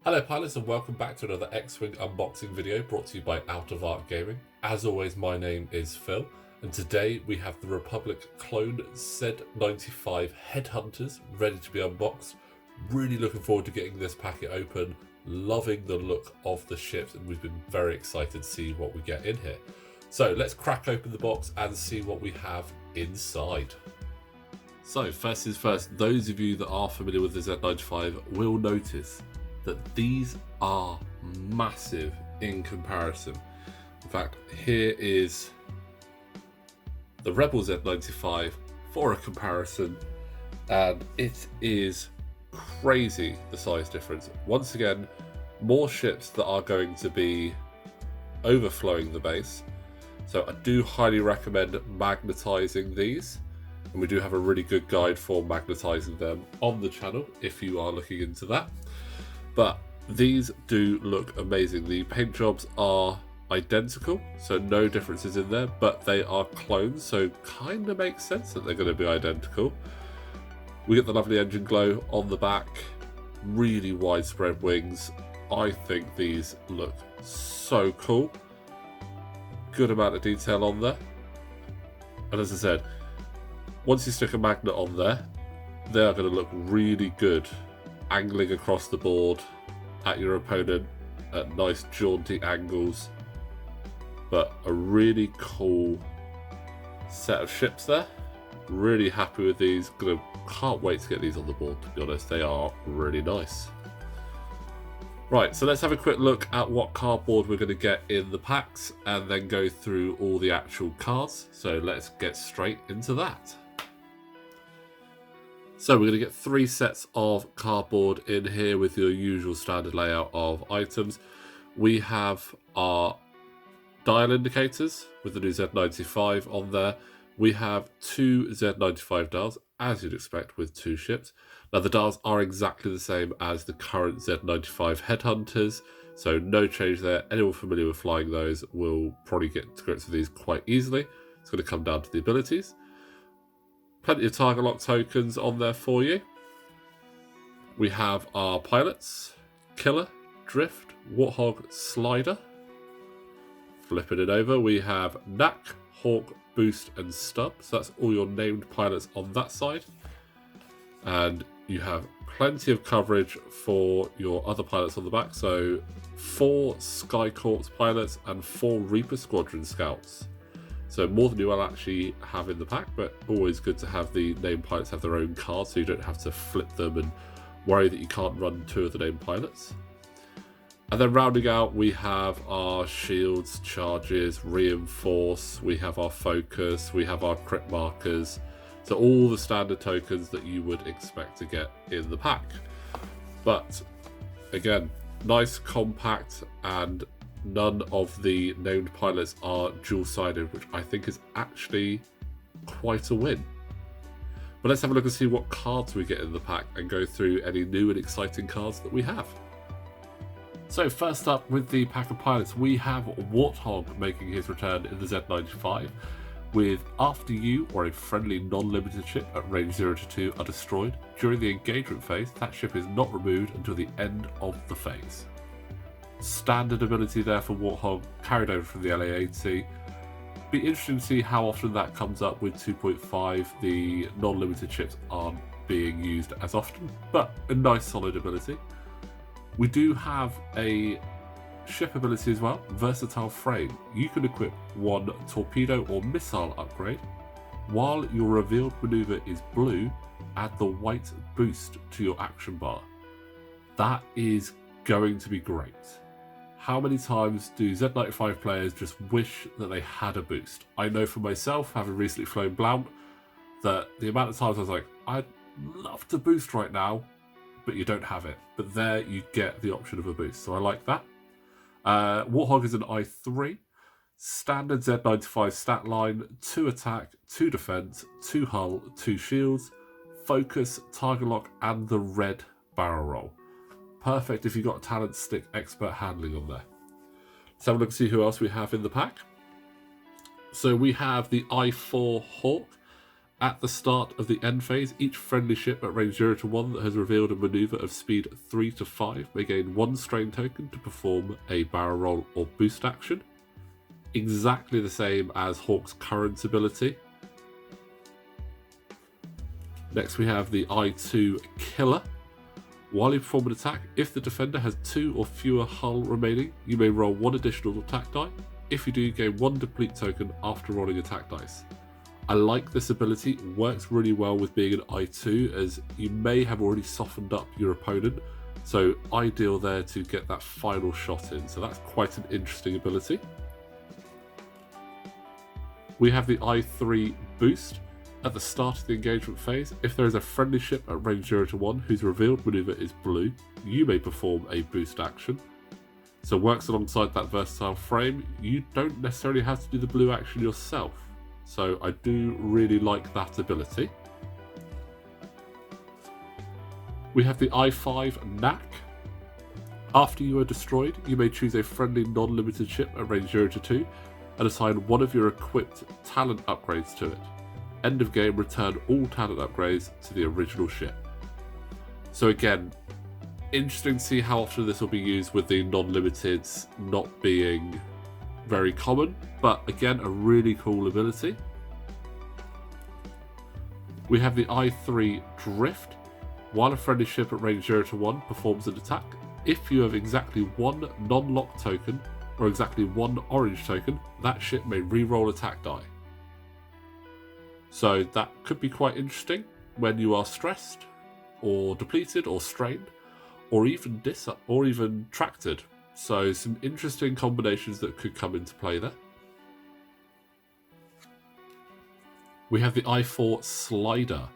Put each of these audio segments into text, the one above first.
Hello pilots and welcome back to another X-Wing unboxing video brought to you by Out of Arc Gaming. As always, my name is Phil and today we have the Republic Clone Z-95 Headhunters ready to be unboxed. Really looking forward to getting this packet open, loving the look of the ships, and we've been very excited to see what we get in here. So let's crack open the box and see what we have inside. So first is first, those of you that are familiar with the Z-95 will notice that these are massive in comparison. In fact, here is the Rebel Z-95 for a comparison, and it is crazy the size difference. Once again, more ships that are going to be overflowing the base, so I do highly recommend magnetizing these, and we do have a really good guide for magnetizing them on the channel if you are looking into that. But these do look amazing. The paint jobs are identical, so no differences in there, but they are clones, so kind of makes sense that they're going to be identical. We get the lovely engine glow on the back, really widespread wings. I think these look so cool. Good amount of detail on there. And as I said, once you stick a magnet on there, they are going to look really good angling across the board at your opponent at nice jaunty angles. But a really cool set of ships there. Really happy with these. Can't wait to get these on the board, to be honest. They are really nice. Right, so let's have a quick look at what cardboard we're going to get in the packs and then go through all the actual cards. So let's get straight into that. So we're going to get 3 sets of cardboard in here with your usual standard layout of items. We have our dial indicators with the new Z-95 on there. We have 2 Z-95 dials, as you'd expect with 2 ships. Now the dials are exactly the same as the current Z-95 Headhunters, so no change there. Anyone familiar with flying those will probably get to grips with these quite easily. It's going to come down to the abilities. Plenty of target lock tokens on there for you. We have our pilots, Killer, Drift, Warthog, Slider. Flipping it over, we have Knack, Hawk, Boost and Stub. So that's all your named pilots on that side. And you have plenty of coverage for your other pilots on the back. So 4 Sky Corps pilots and 4 Reaper Squadron scouts. So more than you will actually have in the pack, but always good to have the named pilots have their own cards so you don't have to flip them and worry that you can't run 2 of the named pilots. And then rounding out, we have our shields, charges, reinforce, we have our focus, we have our crit markers. So all the standard tokens that you would expect to get in the pack. But again, nice, compact, and none of the named pilots are dual-sided, which I think is actually quite a win. But let's have a look and see what cards we get in the pack and go through any new and exciting cards that we have. So first up with the pack of pilots, we have Warthog making his return in the Z-95 with after you or a friendly non-limited ship at range 0 to 2 are destroyed during the engagement phase, that ship is not removed until the end of the phase. Standard ability there for Warthog, carried over from the LA-80. Be interesting to see how often that comes up with 2.5. The non-limited ships aren't being used as often, but a nice solid ability. We do have a ship ability as well, Versatile Frame. You can equip 1 torpedo or missile upgrade. While your revealed maneuver is blue, add the white boost to your action bar. That is going to be great. How many times do Z-95 players just wish that they had a boost? I know for myself, having recently flown Blount, that the amount of times I was like, I'd love to boost right now, but you don't have it. But there you get the option of a boost, so I like that. Warthog is an I3. Standard Z-95 stat line, 2 attack, 2 defense, 2 hull, 2 shields, focus, target lock, and the red barrel roll. Perfect if you've got a talent stick expert handling on there. Let's have a look and see who else we have in the pack. So we have the I-4 Hawk. At the start of the end phase, each friendly ship at range 0 to 1 that has revealed a maneuver of speed 3 to 5 may gain 1 strain token to perform a barrel roll or boost action. Exactly the same as Hawk's current ability. Next we have the I-2 Killer. While you perform an attack, if the defender has 2 or fewer hull remaining, you may roll 1 additional attack die. If you do, gain 1 deplete token after rolling attack dice. I like this ability, it works really well with being an I2 as you may have already softened up your opponent, so ideal there to get that final shot in, so that's quite an interesting ability. We have the I3 Boost. At the start of the engagement phase, if there is a friendly ship at range 0 to 1 whose revealed maneuver is blue, you may perform a boost action. So it works alongside that versatile frame, you don't necessarily have to do the blue action yourself. So I do really like that ability. We have the I5 Knack. After you are destroyed, you may choose a friendly non-limited ship at range 0 to 2 and assign one of your equipped talent upgrades to it. End of game, return all talent upgrades to the original ship. So again, interesting to see how often this will be used with the non-limiteds not being very common, but again, a really cool ability. We have the I3 Drift. While a friendly ship at range 0 to 1 performs an attack, if you have exactly 1 non-lock token or exactly 1 orange token, that ship may re-roll attack die. So that could be quite interesting when you are stressed, or depleted, or strained, or even tracted. So some interesting combinations that could come into play there. We have the I4 Slider.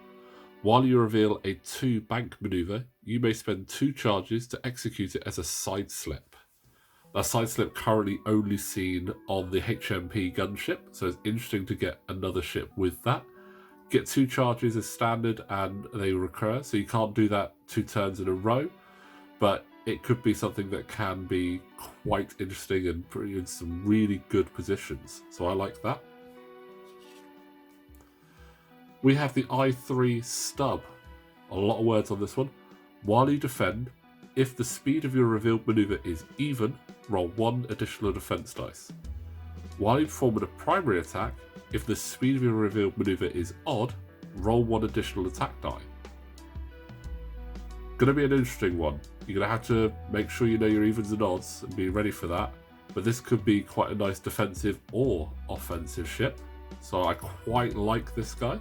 While you reveal a 2 bank maneuver, you may spend 2 charges to execute it as a side slip. That side slip currently only seen on the HMP gunship, so it's interesting to get another ship with that. Get 2 charges as standard and they recur, so you can't do that 2 turns in a row, but it could be something that can be quite interesting and put you in some really good positions, so I like that. We have the I3 Stub. A lot of words on this one. While you defend, if the speed of your revealed maneuver is even, roll 1 additional defense dice. While you perform a primary attack, if the speed of your revealed maneuver is odd, roll 1 additional attack die. Gonna be an interesting one. You're gonna have to make sure you know your evens and odds and be ready for that. But this could be quite a nice defensive or offensive ship. So I quite like this guy.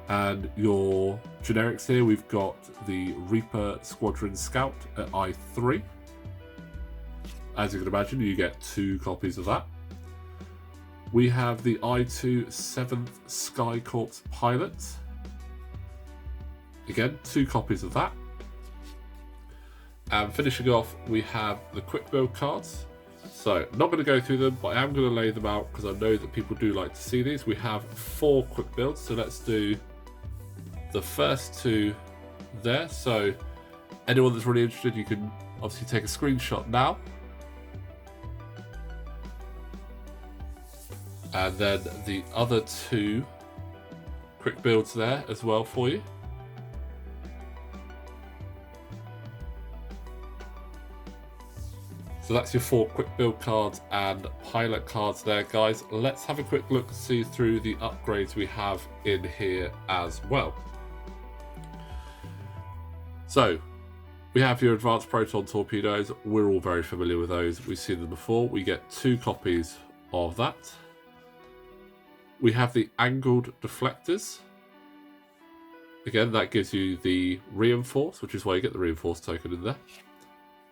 And your generics here, we've got the Reaper Squadron Scout at I3. As you can imagine, you get 2 copies of that. We have the I2 7th Sky Corps Pilot. Again, 2 copies of that. And finishing off, we have the quick build cards. So, not going to go through them, but I am going to lay them out because I know that people do like to see these. We have 4 quick builds, so let's do the first 2 there. So, anyone that's really interested, you can obviously take a screenshot now. And then the other 2 quick builds there as well for you. So that's your 4 quick build cards and pilot cards there, guys. Let's have a quick look and see through the upgrades we have in here as well. So, we have your advanced proton torpedoes. We're all very familiar with those. We've seen them before. We get 2 copies of that. We have the angled deflectors. Again, that gives you the reinforce, which is why you get the reinforce token in there.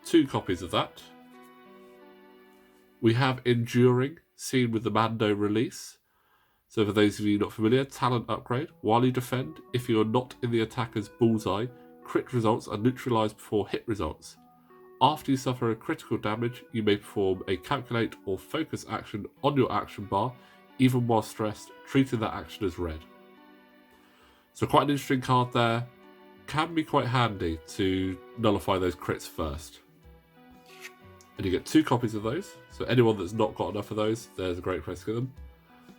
2 copies of that. We have enduring, seen with the Mando release. So for those of you not familiar, talent upgrade. While you defend, if you are not in the attacker's bullseye, crit results are neutralized before hit results. After you suffer a critical damage, you may perform a calculate or focus action on your action bar, even while stressed, treating that action as red. So quite an interesting card there. Can be quite handy to nullify those crits first. And you get 2 copies of those. So anyone that's not got enough of those, there's a great place to get them.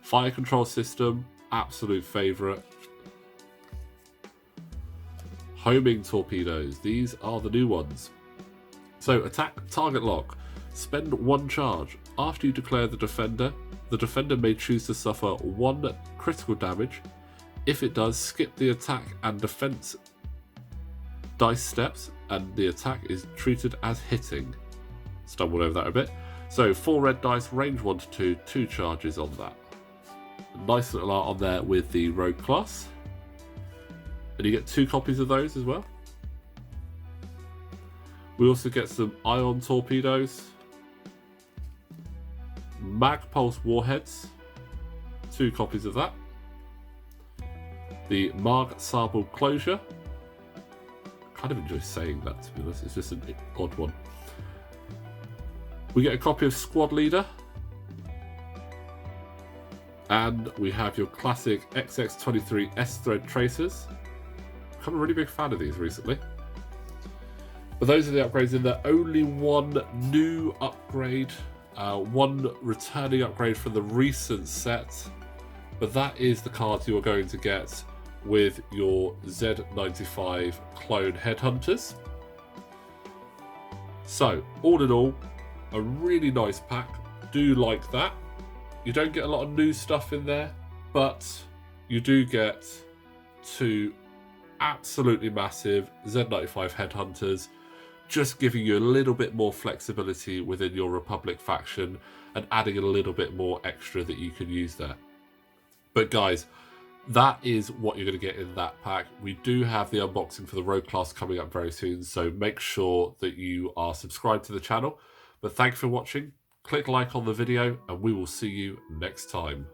Fire control system, absolute favourite. Homing torpedoes, these are the new ones. So attack target lock. Spend 1 charge. After you declare the defender may choose to suffer 1 critical damage. If it does, skip the attack and defense dice steps, and the attack is treated as hitting. Stumbled over that a bit. So 4 red dice, range 1 to 2, 2 charges on that. Nice little art on there with the rogue class. And you get 2 copies of those as well. We also get some ion torpedoes. Mag pulse warheads. 2 copies of that. The Marg Sable closure. Kind of enjoy saying that, to be honest. It's just an odd one. We get a copy of Squad Leader. And we have your classic XX23 S-Thread tracers. I'm a really big fan of these recently. But those are the upgrades in there. Only 1 new upgrade. 1 returning upgrade from the recent set. But that is the cards you are going to get with your Z-95 clone Headhunters. So, all in all, a really nice pack. Do like that. You don't get a lot of new stuff in there, but you do get 2 absolutely massive Z-95 Headhunters, just giving you a little bit more flexibility within your Republic faction and adding a little bit more extra that you can use there. But guys, that is what you're going to get in that pack. We do have the unboxing for the Rogue class coming up very soon, so make sure that you are subscribed to the channel. But thanks for watching. Click like on the video, and we will see you next time.